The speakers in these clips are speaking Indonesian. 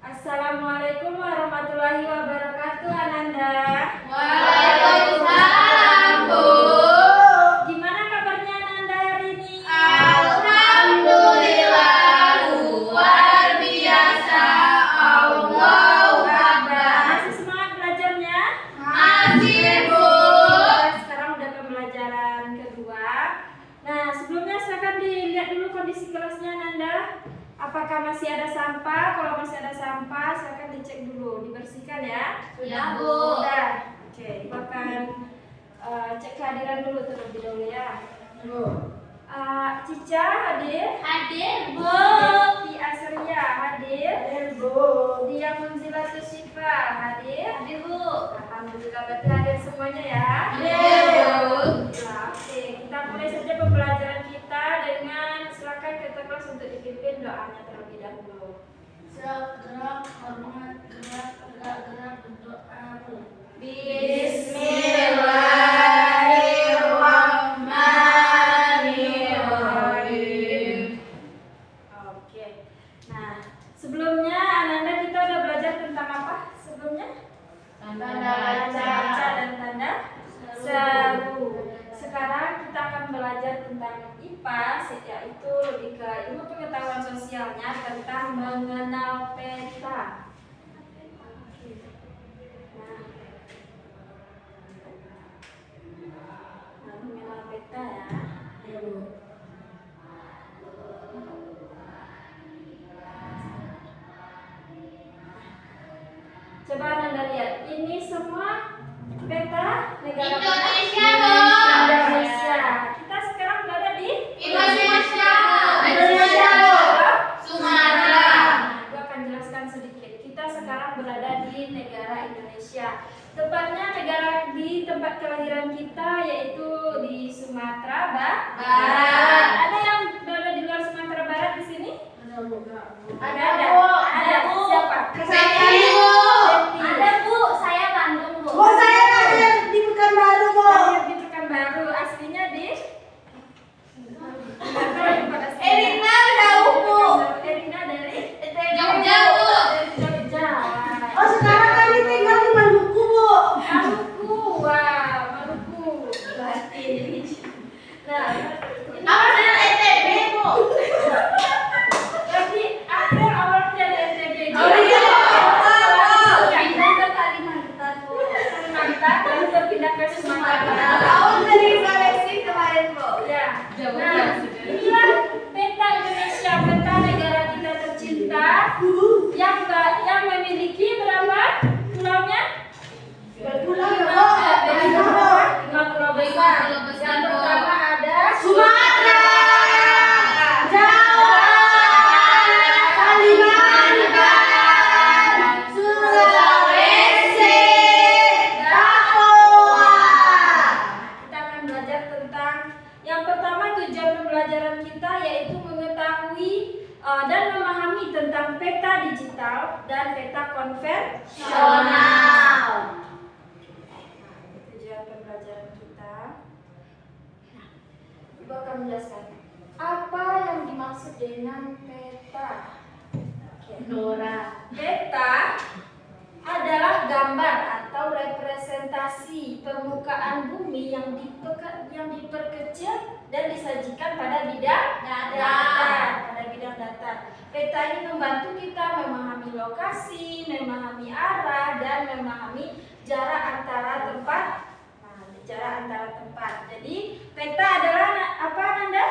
Assalamualaikum warahmatullahi wabarakatuh, Ananda. Waalaikumsalam, Bu. Gimana kabarnya Ananda hari ini? Alhamdulillah, luar biasa. Allahu Akbar. Masih semangat belajarnya? Masih, Bu. Sekarang udah pembelajaran kedua. Nah, sebelumnya silakan dilihat dulu kondisi kelasnya, Ananda. Apakah masih ada sampah? Kalau masih ada sampah, silakan dicek dulu, dibersihkan ya. Sudah, Bu. Sudah. Oke, Ibu akan cek kehadiran dulu terlebih dahulu ya. Cica hadir? Hadir, Bu. Deti Asria hadir? Hadir, Bu. Dia Munzilatus Syifa hadir? Hadir, Bu. Alhamdulillah, berarti hadir semuanya ya. Hadir, Bu. Alhamdulillah. Oke, kita mulai saja pembelajaran kita dengan silakan ketua kelas untuk dipimpin doanya terlebih dahulu. Gerak, hormat, gerak, berdoa. Bismillahirrahmanirrahim. Oke. Nah, sebelumnya Ananda kita udah belajar tentang apa sebelumnya? Tanda Baca dan tanda seru. Sekarang kita akan belajar tentang IPA, yaitu lebih ke ilmu pengetahuan sosialnya tentang mengenal peta. Nah, mengenal peta ya. Coba Anda lihat, ini semua peta negara Indonesia, mana? Bu. Indonesia. Kita sekarang berada di Indonesia, Bu. Sumatera. Gue akan jelaskan sedikit. Kita sekarang berada di negara Indonesia. Tepatnya di tempat kelahiran kita, yaitu di Sumatera Barat. Ada yang berada di luar Sumatera Barat di sini? Ada. Ada. Siapa? Saya, Bu. Ada, Bu. Saya Bandung, Bu. Saya lahir di Pekanbaru, Bu. Lahir di Pekanbaru, aslinya di Erina jauh, Bu. Erina dari Jogja, Bu. Dari Jogja. Oh, sekarang kami tinggal di Maluku, Bu. Maluku, wah, Maluku. Berarti. Nah, Apa dengan ETB, Bu? berarti akhir awal dari NTB. Oh, iya. Pindah ke Kalimantan, Bu. Kalimantan, lalu berpindah ke Sumatera. Tahun dari Sulawesi kemarin, Bu. Ya. Jauh Nah, ya, inilah peta Indonesia, peta negara kita tercinta yang memiliki berapa pulaunya? Pulang, Bu. Lima pulau besar. Yang pertama ada Sumatera, Jawa, Kalimantan, Sulawesi, Papua. Kita akan belajar tentang yang pertama, tujuan pembelajaran kita yaitu mengetahui dan memahami tentang peta digital dan peta konvensional. Tujuan pembelajaran kita. Nah, Ibu akan menjelaskan apa yang dimaksud dengan peta. Nora. Peta adalah gambar atau representasi permukaan bumi yang diperkecil dan disajikan pada bidang datar. Peta ini membantu kita memahami lokasi, memahami arah, dan memahami jarak antara tempat. Jadi peta adalah apa, Nanda?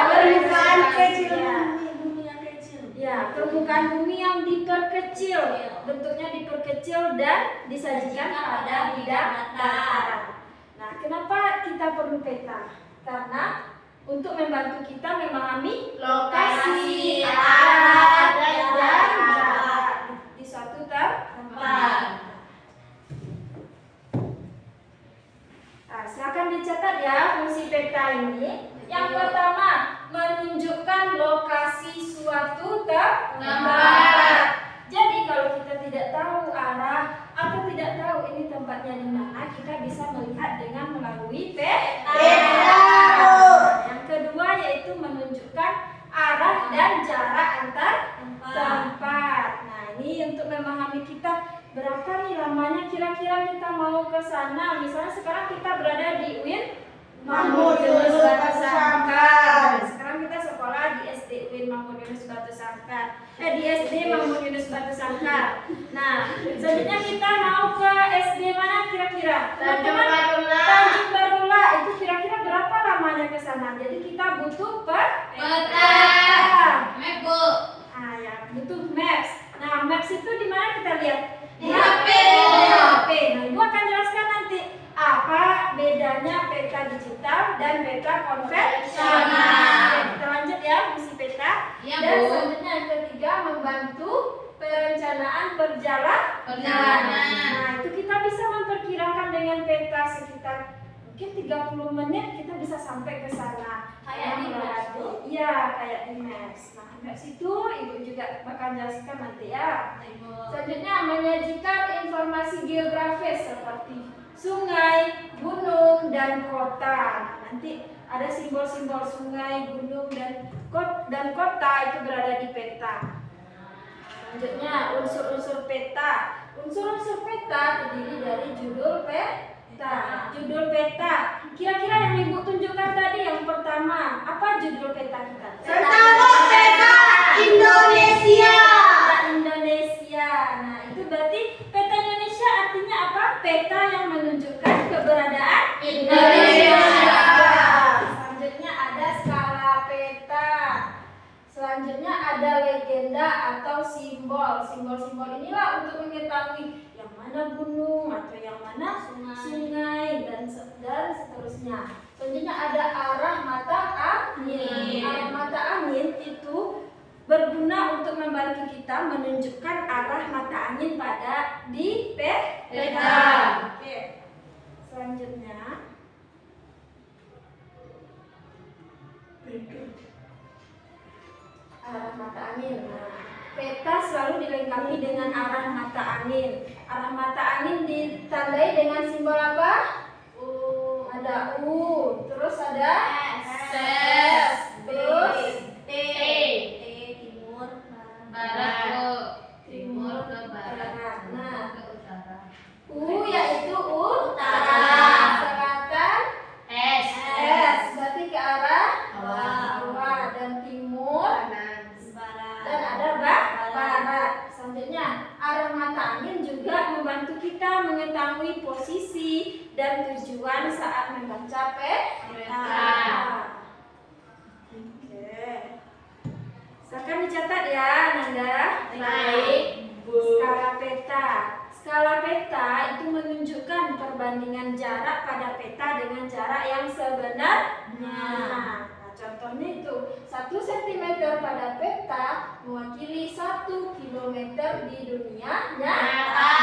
Permukaan kecil Ya. bumi yang kecil. Ya, permukaan bumi yang diperkecil, bentuknya diperkecil dan disajikan pada bidang datar. Nah, kenapa kita perlu peta? Karena untuk membantu kita memahami Lokasi, arah, dan jarak di suatu tempat. Nah, silakan dicatat ya fungsi peta ini. Yang pertama, menunjukkan lokasi suatu tempat. Jadi kalau kita tidak tahu arah atau tidak tahu ini tempatnya di mana, kita bisa melihat dengan melalui peta. Yang kedua yaitu menunjukkan arah dan jarak antar tempat. Nah, ini untuk memahami kita berapa nih lamanya kira-kira kita mau ke sana. Misalnya sekarang kita berada di UIN Mahmud Yunus Batu Sangkar. Sekarang kita sekolah di SD UIN Mahmud Yunus Batu Sangkar. Di SD Mahmud Yunus Batu Sangkar. Nah, selanjutnya kita mau ke SD mana kira-kira? Tanjung Teman-teman, Barula. Tanjung Barula. Itu kira-kira berapa lamanya ke sana? Jadi kita butuh Peta. Map, Bu. Ya, butuh maps. Nah, maps itu di mana kita lihat? Di HP. Di HP. Nah, Ibu akan jelaskan nanti apa bedanya peta digital dan peta konvensional. Oke, kita lanjut ya, fungsi peta. Iya, Dan Bu. selanjutnya yang ketiga, membantu perencanaan perjalanan. Nah, itu kita bisa memperkirakan dengan peta sekitar mungkin 30 menit kita bisa sampai ke sana. Kayak di Maps, Bu? Iya, kayak di Maps. Nah, Maps itu Ibu juga bakal jelaskan nanti ya. Selanjutnya menyajikan informasi geografis seperti sungai, gunung, dan kota. Nah, nanti ada simbol-simbol sungai, gunung, dan kota itu berada di peta. Selanjutnya unsur-unsur peta. Unsur-unsur peta terdiri dari judul peta. Judul peta. Kira-kira yang Ibu tunjukkan tadi yang pertama, apa judul peta kita? Pertama, peta Indonesia. Peta Indonesia. Nah, itu berarti peta Indonesia artinya apa? Peta yang menunjukkan keberadaan Indonesia. Selanjutnya ada skala peta. Selanjutnya ada legenda atau simbol. Simbol-simbol inilah untuk mengetahui yang mana gunung atau yang mana sungai dan seterusnya. Selanjutnya ada arah mata angin. Arah mata angin itu berguna untuk membantu kita menunjukkan arah mata angin di peta. Oke. Selanjutnya arah mata angin. Nah, peta selalu dilengkapi dengan arah mata angin. Arah mata angin ditandai dengan simbol apa? Ada U, terus ada S, terus Timur, barat, timur ke barat, Nah, ke utara. U yaitu utara, selatan S. S, berarti ke arah Bawah. dan timur dan ada barat. Selanjutnya arah mata angin juga membantu kita mengetahui posisi dan tujuan saat membaca peta. Oke. Silakan dicatat ya, Nanda. Baik, Bu. Skala peta. Skala peta itu menunjukkan perbandingan jarak pada peta dengan jarak yang sebenarnya. Nah, contohnya itu 1 cm pada peta mewakili 1 km di dunia nyata.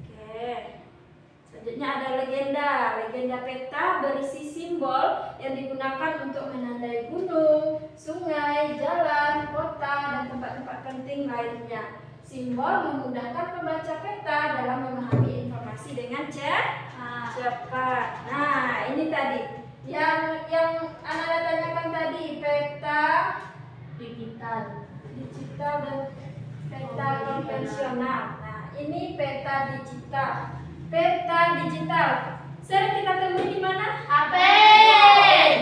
Oke. Selanjutnya ada legenda. Legenda peta berisi simbol yang digunakan untuk menandai gunung, sungai, jalan, kota, dan tempat-tempat penting lainnya. Simbol memudahkan pembaca peta dalam memahami informasi dengan cepat. Nah, ini tadi yang Anda tanyakan tadi, peta Digital. dan peta konvensional. Nah, ini peta digital. Peta digital sering kita temui di mana? HP.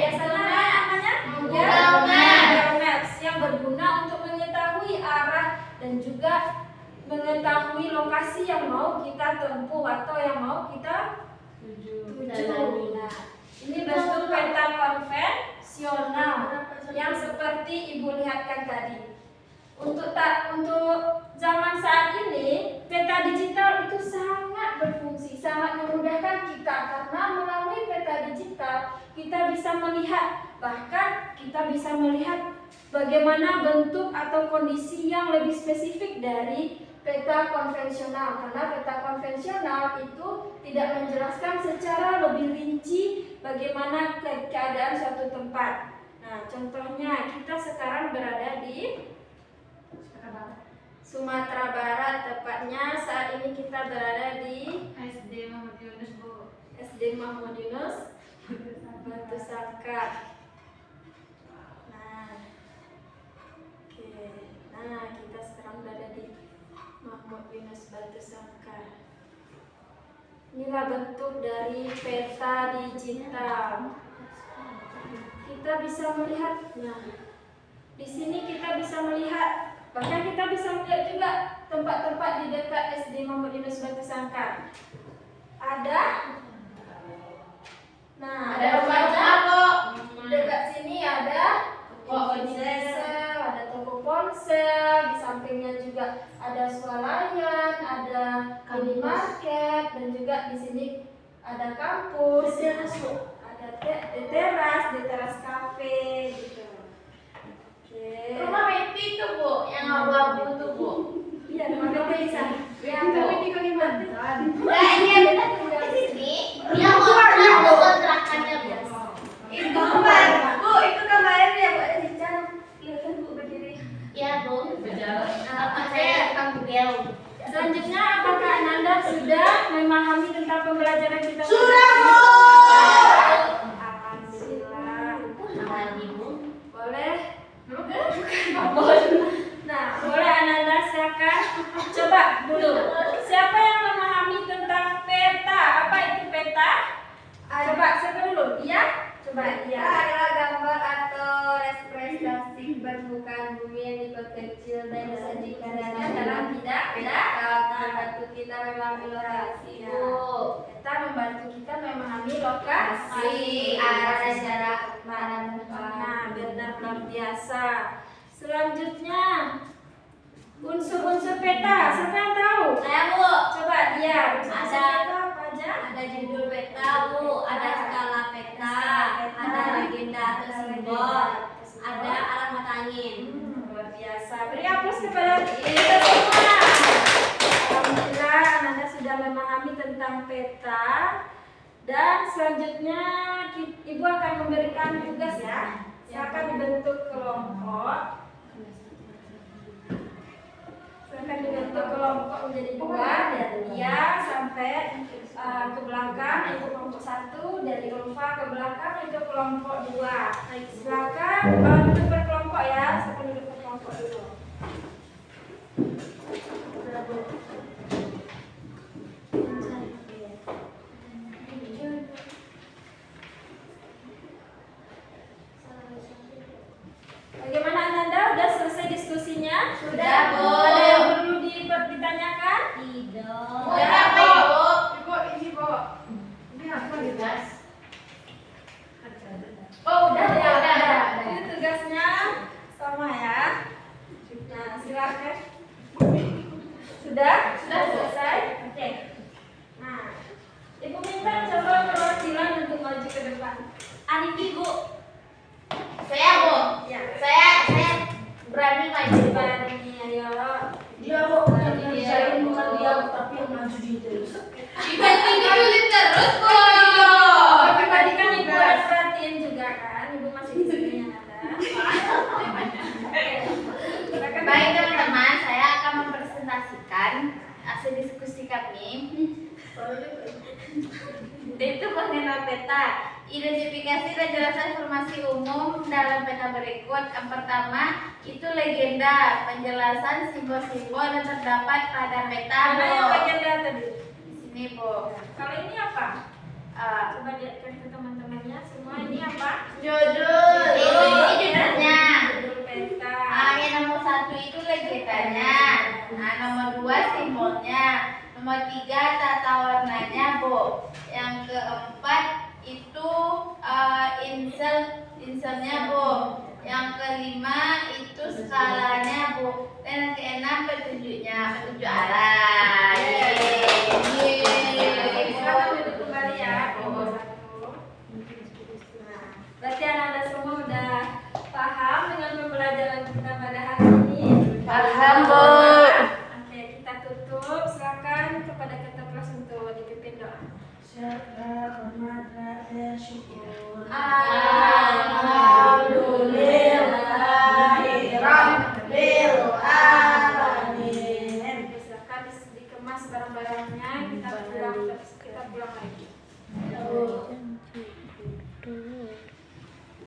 Biasanya namanya Google Maps. Google Maps yang berguna untuk mengetahui arah dan juga mengetahui lokasi yang mau kita tempuh atau yang mau kita tuju. Nah, ini bentuk peta konvensional yang seperti Ibu lihatkan tadi. Untuk zaman saat ini, peta digital itu sangat berfungsi, sangat memudahkan kita karena melalui peta digital kita bisa melihat, bahkan kita bisa melihat bagaimana bentuk atau kondisi yang lebih spesifik dari peta konvensional. Karena peta konvensional itu tidak menjelaskan secara lebih rinci bagaimana keadaan suatu tempat. Nah, contohnya kita sekarang berada di Sumatera Barat, tepatnya saat ini kita berada di SD Mahmud Yunus, Bu. SD Mahmud Yunus Batu Sangkar. Nah, Nah, kita sekarang berada di Mahmud Yunus Batu Sangkar. Inilah bentuk dari peta digital. Kita bisa melihat, nah, di sini kita bisa melihat, bahkan kita bisa melihat juga tempat-tempat di dekat SD Mahmud Yunus Batu Sangkar. Ada, nah, Ada rumah dekat sini ada ponsel, ada toko ponsel, di sampingnya juga ada swalayan, ada minimarket, dan juga di sini ada kampus, ada di teras kafe gitu. Oke. Rumah Meti tuh Bu, yang abu-abu tuh Bu. Iya, rumah kafe di sana. Iya, Bu. di Kalimantan. Nah, ini yang benar tinggal di sini. Dia kontrak kontrakannya Bu. Itu kemarin, Bu, itu kemarin ya Bu ada di sana. Kelihatan Bu berdiri. Iya Bu. Berjalan. Apa saya tukang beliau. Selanjutnya, apakah Ananda sudah memahami tentang pembelajaran kita? Sudah Bu. Alhamdulillah. Lagi Bu. Boleh? Nah, boleh Ananda silakan. Coba dulu. Siapa yang memahami tentang peta? Apa itu peta? Coba siapa dulu? Dia? Coba dia. Adalah gambar atau representasi permukaan bumi yang diperkecil dan disajikan dalam bidang membantu kita memahami lokasi Bu. Peta membantu kita memahami lokasi, arah dan jarak mana tempat. Nah, benar luar biasa. Selanjutnya, unsur-unsur peta. Siapa yang tahu? Saya Bu. Coba dia. Unsur Ada. peta apa aja? Ada judul peta Bu, ada skala peta, ada legenda atau simbol, ada alamat angin. Luar biasa. Beri aplaus kepada kita semua. Alhamdulillah, Ananda sudah memahami tentang peta. Dan selanjutnya Ibu akan memberikan tugas ya. Silakan dibentuk kelompok. Silakan dibentuk kelompok menjadi dua, dari dia sampai ke belakang itu kelompok 1, dari Ulfa ke belakang itu kelompok 2. Silakan duduk berkelompok ya. Silakan duduk berkelompok dulu. Bagaimana Ananda? Udah selesai diskusinya? Sudah, Bu. Ada yang perlu ditanyakan? Tidak. Udah, Bu. Ibu, ini Bu. Ini apa tugas? Oh, udah. Ini tugasnya sama ya. Nah, silakan. Sudah? Sudah selesai? Oke. Nah, Ibu minta coba perwakilan untuk maju ke depan. Aniki Bu. Saya Bu. Ya. Saya berani maju Bu. Ini ayo. Dia Bu, ngerjain bukan dia, tapi yang maju dia terus. Tiba-tiba sulit terus Bu. Tapi tadi kan Ibu harus perhatiin juga kan. Ibu masih di sini ya Nanda. Silakan. Baik teman-teman, saya akan mempresentasikan hasil diskusi kami. Itu mengenai peta. Identifikasi dan jelasan informasi umum dalam peta berikut. Yang pertama, itu legenda, penjelasan simbol-simbol yang terdapat pada peta. Mana yang Bu. bagian dia tadi? Di sini Bu. Kalau ini apa? Coba lihatkan ke teman-temannya semua. Ini apa? Judul. Ini judulnya. Judul peta. Yang nomor 1 itu legendanya. Nah, nomor 2 simbolnya. Nomor 3 tata warnanya Bu. Yang keempat itu inselnya Bu. Yang kelima itu skalanya Bu. Dan yang keenam petunjuknya, petunjuk arah. Silakan duduk kembali ya. Nah, berarti anak